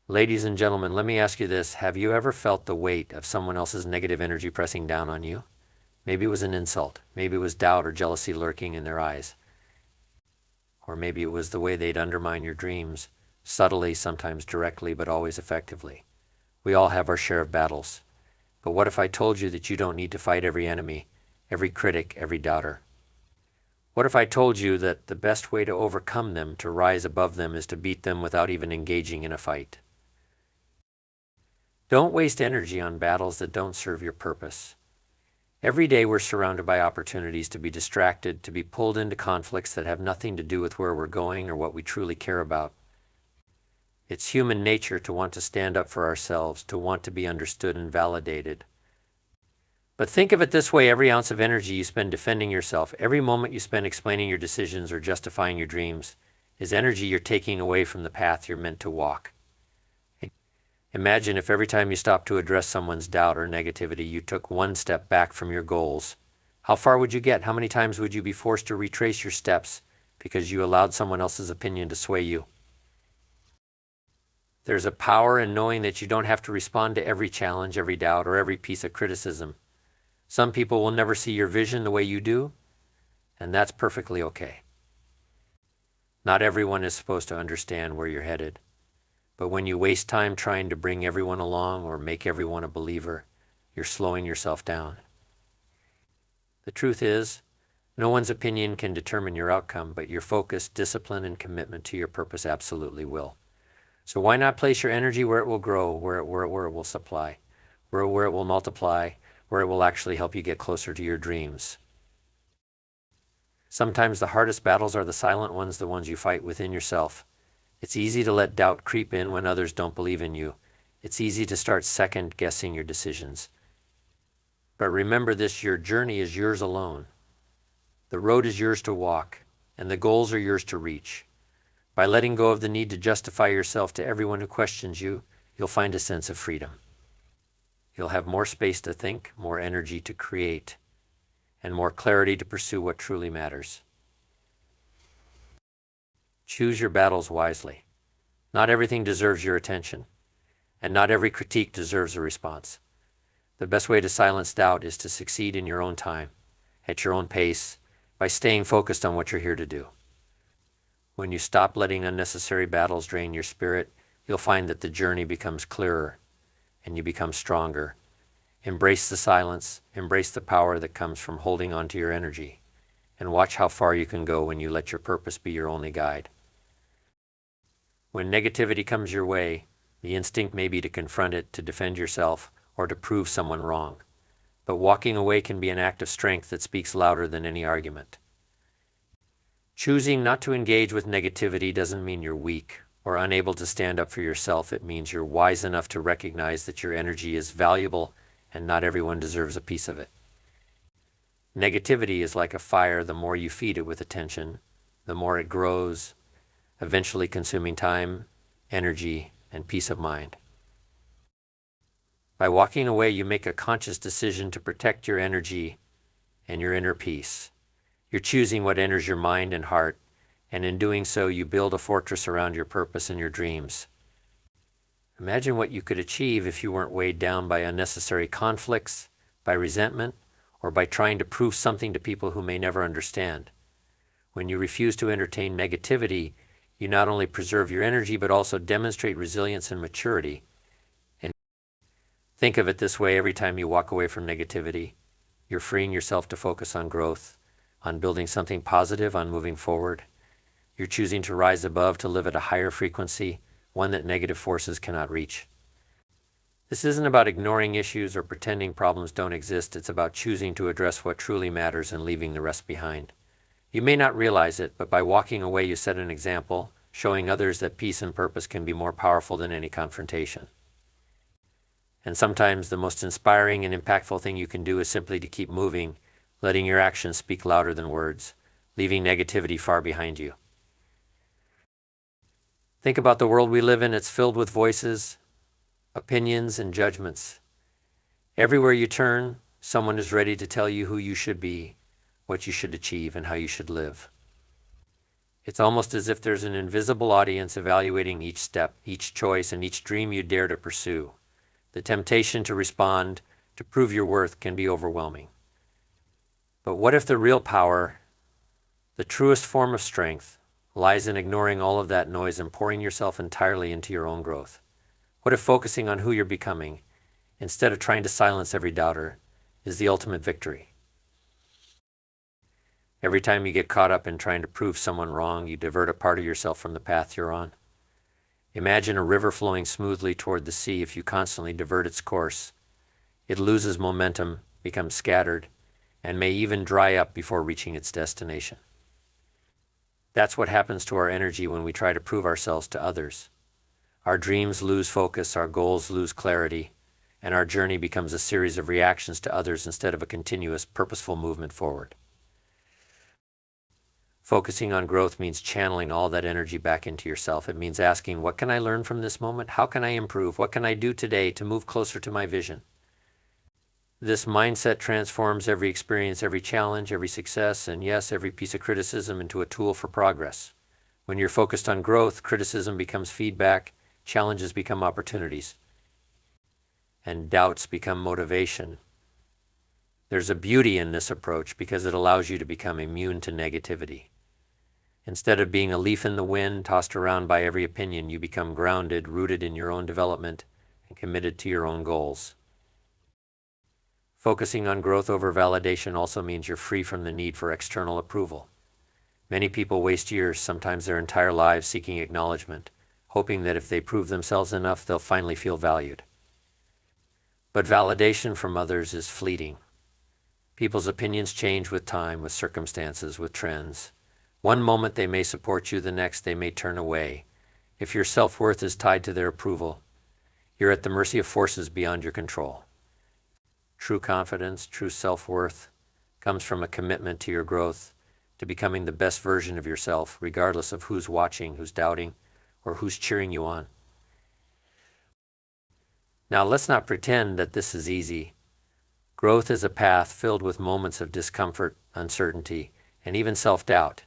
Ladies and gentlemen, let me ask you this. Have you ever felt the weight of someone else's negative energy pressing down on you? Maybe it was an insult. Maybe it was doubt or jealousy lurking in their eyes. Or maybe it was the way they'd undermine your dreams, subtly, sometimes directly, but always effectively. We all have our share of battles. But what if I told you that you don't need to fight every enemy, every critic, every doubter? What if I told you that the best way to overcome them, to rise above them, is to beat them without even engaging in a fight? Don't waste energy on battles that don't serve your purpose. Every day we're surrounded by opportunities to be distracted, to be pulled into conflicts that have nothing to do with where we're going or what we truly care about. It's human nature to want to stand up for ourselves, to want to be understood and validated. But think of it this way: every ounce of energy you spend defending yourself, every moment you spend explaining your decisions or justifying your dreams, is energy you're taking away from the path you're meant to walk. Imagine if every time you stopped to address someone's doubt or negativity, you took one step back from your goals. How far would you get? How many times would you be forced to retrace your steps because you allowed someone else's opinion to sway you? There's a power in knowing that you don't have to respond to every challenge, every doubt, or every piece of criticism. Some people will never see your vision the way you do, and that's perfectly okay. Not everyone is supposed to understand where you're headed. But when you waste time trying to bring everyone along or make everyone a believer, you're slowing yourself down. The truth is, no one's opinion can determine your outcome, but your focus, discipline, and commitment to your purpose absolutely will. So why not place your energy where it will grow, where it will supply, where it will multiply, where it will actually help you get closer to your dreams? Sometimes the hardest battles are the silent ones, the ones you fight within yourself. It's easy to let doubt creep in when others don't believe in you. It's easy to start second-guessing your decisions. But remember this: your journey is yours alone. The road is yours to walk, and the goals are yours to reach. By letting go of the need to justify yourself to everyone who questions you, you'll find a sense of freedom. You'll have more space to think, more energy to create, and more clarity to pursue what truly matters. Choose your battles wisely. Not everything deserves your attention, and not every critique deserves a response. The best way to silence doubt is to succeed in your own time, at your own pace, by staying focused on what you're here to do. When you stop letting unnecessary battles drain your spirit, you'll find that the journey becomes clearer, and you become stronger. Embrace the silence, embrace the power that comes from holding on to your energy, and watch how far you can go when you let your purpose be your only guide. When negativity comes your way, the instinct may be to confront it, to defend yourself, or to prove someone wrong. But walking away can be an act of strength that speaks louder than any argument. Choosing not to engage with negativity doesn't mean you're weak or unable to stand up for yourself. It means you're wise enough to recognize that your energy is valuable and not everyone deserves a piece of it. Negativity is like a fire. The more you feed it with attention, the more it grows, eventually consuming time, energy, and peace of mind. By walking away, you make a conscious decision to protect your energy and your inner peace. You're choosing what enters your mind and heart, and in doing so, you build a fortress around your purpose and your dreams. Imagine what you could achieve if you weren't weighed down by unnecessary conflicts, by resentment, or by trying to prove something to people who may never understand. When you refuse to entertain negativity, you not only preserve your energy, but also demonstrate resilience and maturity. And think of it this way: every time you walk away from negativity, you're freeing yourself to focus on growth, on building something positive, on moving forward. You're choosing to rise above, to live at a higher frequency, one that negative forces cannot reach. This isn't about ignoring issues or pretending problems don't exist. It's about choosing to address what truly matters and leaving the rest behind. You may not realize it, but by walking away, you set an example, showing others that peace and purpose can be more powerful than any confrontation. And sometimes the most inspiring and impactful thing you can do is simply to keep moving, letting your actions speak louder than words, leaving negativity far behind you. Think about the world we live in. It's filled with voices, opinions, and judgments. Everywhere you turn, someone is ready to tell you who you should be, what you should achieve, and how you should live. It's almost as if there's an invisible audience evaluating each step, each choice, and each dream you dare to pursue. The temptation to respond, to prove your worth, can be overwhelming. But what if the real power, the truest form of strength, lies in ignoring all of that noise and pouring yourself entirely into your own growth? What if focusing on who you're becoming, instead of trying to silence every doubter, is the ultimate victory? Every time you get caught up in trying to prove someone wrong, you divert a part of yourself from the path you're on. Imagine a river flowing smoothly toward the sea. If you constantly divert its course, it loses momentum, becomes scattered, and may even dry up before reaching its destination. That's what happens to our energy when we try to prove ourselves to others. Our dreams lose focus, our goals lose clarity, and our journey becomes a series of reactions to others instead of a continuous, purposeful movement forward. Focusing on growth means channeling all that energy back into yourself. It means asking, what can I learn from this moment? How can I improve? What can I do today to move closer to my vision? This mindset transforms every experience, every challenge, every success, and yes, every piece of criticism into a tool for progress. When you're focused on growth, criticism becomes feedback, challenges become opportunities, and doubts become motivation. There's a beauty in this approach because it allows you to become immune to negativity. Instead of being a leaf in the wind, tossed around by every opinion, you become grounded, rooted in your own development, and committed to your own goals. Focusing on growth over validation also means you're free from the need for external approval. Many people waste years, sometimes their entire lives, seeking acknowledgement, hoping that if they prove themselves enough, they'll finally feel valued. But validation from others is fleeting. People's opinions change with time, with circumstances, with trends. One moment they may support you, the next they may turn away. If your self-worth is tied to their approval, you're at the mercy of forces beyond your control. True confidence, true self-worth comes from a commitment to your growth, to becoming the best version of yourself, regardless of who's watching, who's doubting, or who's cheering you on. Now, let's not pretend that this is easy. Growth is a path filled with moments of discomfort, uncertainty, and even self-doubt.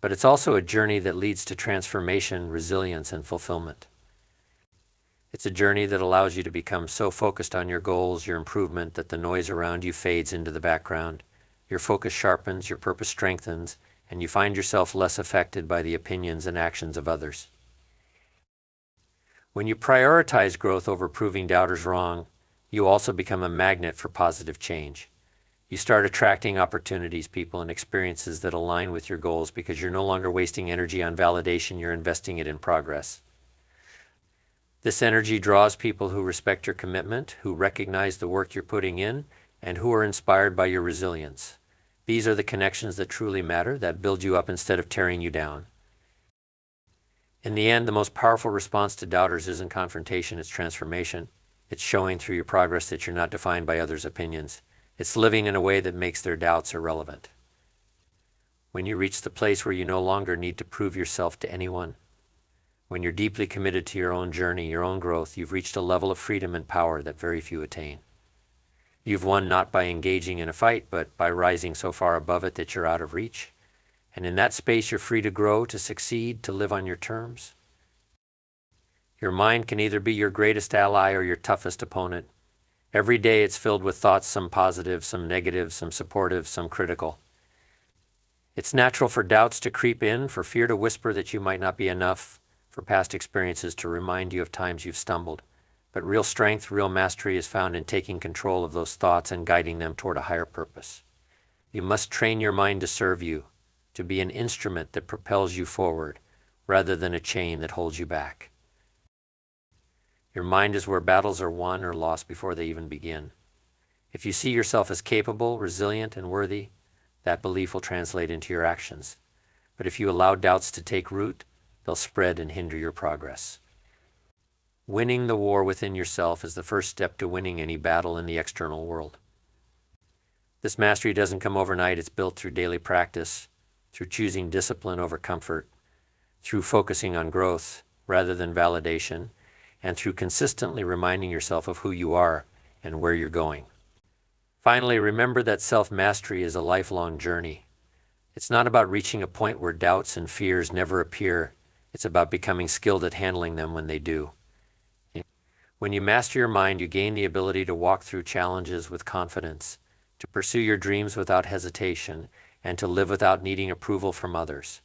But it's also a journey that leads to transformation, resilience, and fulfillment. It's a journey that allows you to become so focused on your goals, your improvement, that the noise around you fades into the background. Your focus sharpens, your purpose strengthens, and you find yourself less affected by the opinions and actions of others. When you prioritize growth over proving doubters wrong, you also become a magnet for positive change. You start attracting opportunities, people, and experiences that align with your goals because you're no longer wasting energy on validation, you're investing it in progress. This energy draws people who respect your commitment, who recognize the work you're putting in, and who are inspired by your resilience. These are the connections that truly matter, that build you up instead of tearing you down. In the end, the most powerful response to doubters isn't confrontation, it's transformation. It's showing through your progress that you're not defined by others' opinions. It's living in a way that makes their doubts irrelevant. When you reach the place where you no longer need to prove yourself to anyone, when you're deeply committed to your own journey, your own growth, you've reached a level of freedom and power that very few attain. You've won not by engaging in a fight, but by rising so far above it that you're out of reach. And in that space, you're free to grow, to succeed, to live on your terms. Your mind can either be your greatest ally or your toughest opponent. Every day it's filled with thoughts, some positive, some negative, some supportive, some critical. It's natural for doubts to creep in, for fear to whisper that you might not be enough, for past experiences to remind you of times you've stumbled. But real strength, real mastery is found in taking control of those thoughts and guiding them toward a higher purpose. You must train your mind to serve you, to be an instrument that propels you forward, rather than a chain that holds you back. Your mind is where battles are won or lost before they even begin. If you see yourself as capable, resilient, and worthy, that belief will translate into your actions. But if you allow doubts to take root, they'll spread and hinder your progress. Winning the war within yourself is the first step to winning any battle in the external world. This mastery doesn't come overnight. It's built through daily practice, through choosing discipline over comfort, through focusing on growth rather than validation, and through consistently reminding yourself of who you are and where you're going. Finally, remember that self-mastery is a lifelong journey. It's not about reaching a point where doubts and fears never appear. It's about becoming skilled at handling them when they do. When you master your mind, you gain the ability to walk through challenges with confidence, to pursue your dreams without hesitation, and to live without needing approval from others.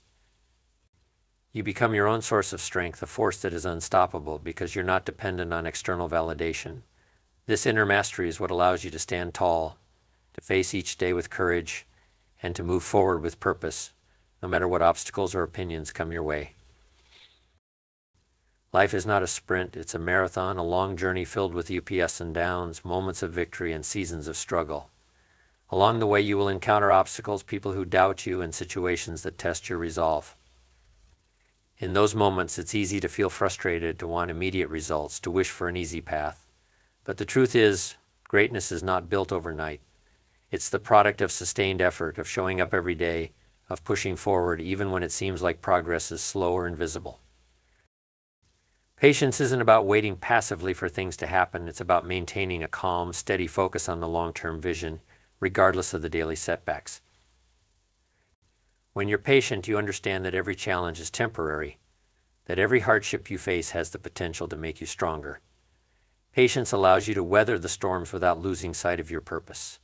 You become your own source of strength, a force that is unstoppable because you're not dependent on external validation. This inner mastery is what allows you to stand tall, to face each day with courage, and to move forward with purpose, no matter what obstacles or opinions come your way. Life is not a sprint, it's a marathon, a long journey filled with ups and downs, moments of victory and seasons of struggle. Along the way you will encounter obstacles, people who doubt you, and situations that test your resolve. In those moments, it's easy to feel frustrated, to want immediate results, to wish for an easy path. But the truth is, greatness is not built overnight. It's the product of sustained effort, of showing up every day, of pushing forward even when it seems like progress is slow or invisible. Patience isn't about waiting passively for things to happen. It's about maintaining a calm, steady focus on the long-term vision, regardless of the daily setbacks. When you're patient, you understand that every challenge is temporary, that every hardship you face has the potential to make you stronger. Patience allows you to weather the storms without losing sight of your purpose.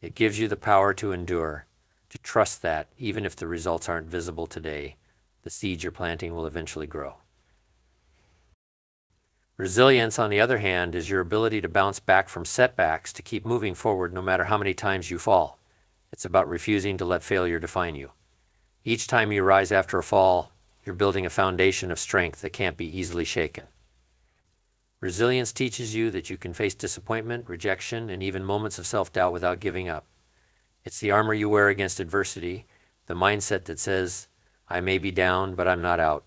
It gives you the power to endure, to trust that, even if the results aren't visible today, the seeds you're planting will eventually grow. Resilience, on the other hand, is your ability to bounce back from setbacks, to keep moving forward no matter how many times you fall. It's about refusing to let failure define you. Each time you rise after a fall, you're building a foundation of strength that can't be easily shaken. Resilience teaches you that you can face disappointment, rejection, and even moments of self-doubt without giving up. It's the armor you wear against adversity, the mindset that says, I may be down, but I'm not out.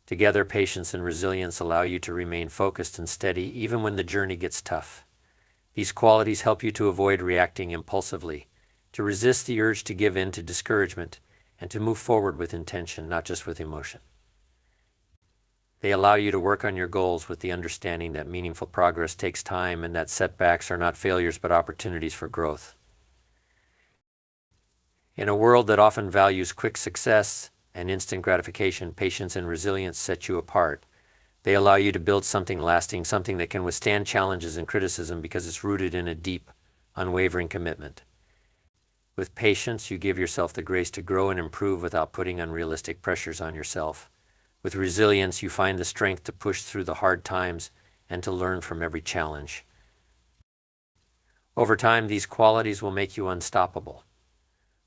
Together, patience and resilience allow you to remain focused and steady even when the journey gets tough. These qualities help you to avoid reacting impulsively, to resist the urge to give in to discouragement, and to move forward with intention, not just with emotion. They allow you to work on your goals with the understanding that meaningful progress takes time and that setbacks are not failures but opportunities for growth. In a world that often values quick success and instant gratification, patience and resilience set you apart. They allow you to build something lasting, something that can withstand challenges and criticism because it's rooted in a deep, unwavering commitment. With patience, you give yourself the grace to grow and improve without putting unrealistic pressures on yourself. With resilience, you find the strength to push through the hard times and to learn from every challenge. Over time, these qualities will make you unstoppable.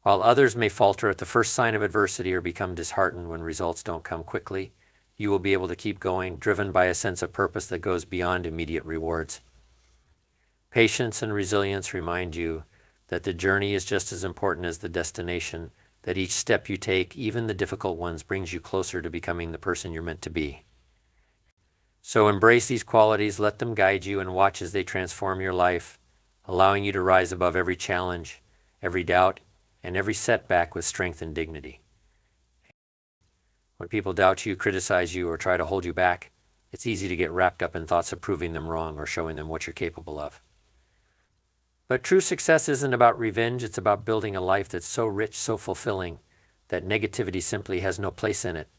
While others may falter at the first sign of adversity or become disheartened when results don't come quickly, you will be able to keep going, driven by a sense of purpose that goes beyond immediate rewards. Patience and resilience remind you that the journey is just as important as the destination, that each step you take, even the difficult ones, brings you closer to becoming the person you're meant to be. So embrace these qualities, let them guide you, and watch as they transform your life, allowing you to rise above every challenge, every doubt, and every setback with strength and dignity. When people doubt you, criticize you, or try to hold you back, it's easy to get wrapped up in thoughts of proving them wrong or showing them what you're capable of. But true success isn't about revenge, it's about building a life that's so rich, so fulfilling, that negativity simply has no place in it.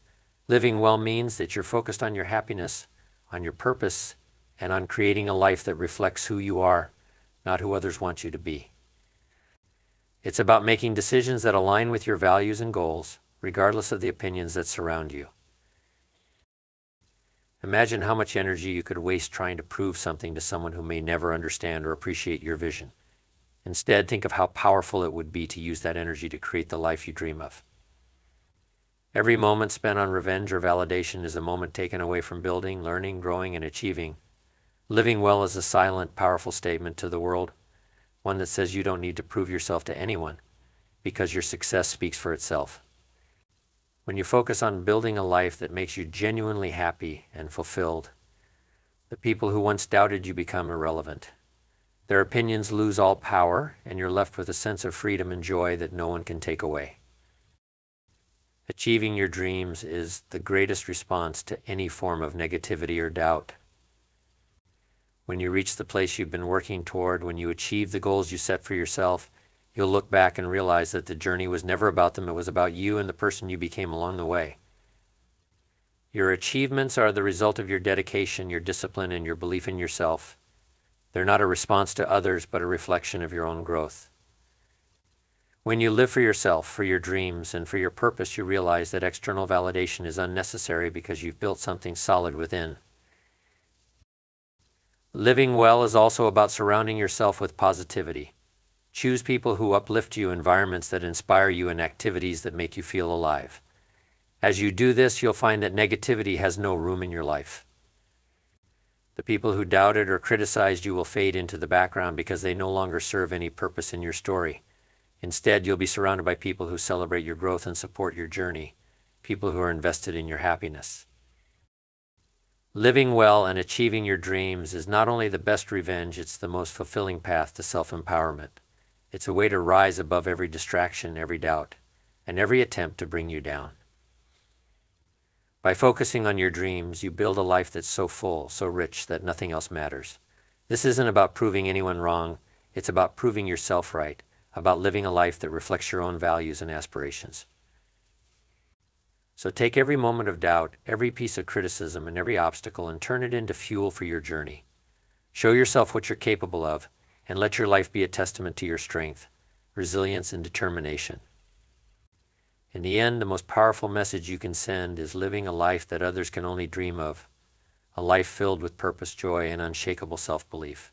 Living well means that you're focused on your happiness, on your purpose, and on creating a life that reflects who you are, not who others want you to be. It's about making decisions that align with your values and goals, regardless of the opinions that surround you. Imagine how much energy you could waste trying to prove something to someone who may never understand or appreciate your vision. Instead, think of how powerful it would be to use that energy to create the life you dream of. Every moment spent on revenge or validation is a moment taken away from building, learning, growing, and achieving. Living well is a silent, powerful statement to the world, one that says you don't need to prove yourself to anyone, because your success speaks for itself. When you focus on building a life that makes you genuinely happy and fulfilled, the people who once doubted you become irrelevant. Their opinions lose all power, and you're left with a sense of freedom and joy that no one can take away. Achieving your dreams is the greatest response to any form of negativity or doubt. When you reach the place you've been working toward, when you achieve the goals you set for yourself, You'll look back and realize that the journey was never about them, it was about you and the person you became along the way. Your achievements are the result of your dedication, your discipline, and your belief in yourself. They're not a response to others, but a reflection of your own growth. When you live for yourself, for your dreams, and for your purpose, you realize that external validation is unnecessary because you've built something solid within. Living well is also about surrounding yourself with positivity. Choose people who uplift you, environments that inspire you, and activities that make you feel alive. As you do this, you'll find that negativity has no room in your life. The people who doubted or criticized you will fade into the background because they no longer serve any purpose in your story. Instead, you'll be surrounded by people who celebrate your growth and support your journey, people who are invested in your happiness. Living well and achieving your dreams is not only the best revenge, it's the most fulfilling path to self-empowerment. It's a way to rise above every distraction, every doubt, and every attempt to bring you down. By focusing on your dreams, you build a life that's so full, so rich, that nothing else matters. This isn't about proving anyone wrong, it's about proving yourself right, about living a life that reflects your own values and aspirations. So take every moment of doubt, every piece of criticism, and every obstacle and turn it into fuel for your journey. Show yourself what you're capable of, and let your life be a testament to your strength, resilience, and determination. In the end, the most powerful message you can send is living a life that others can only dream of, a life filled with purpose, joy, and unshakable self-belief.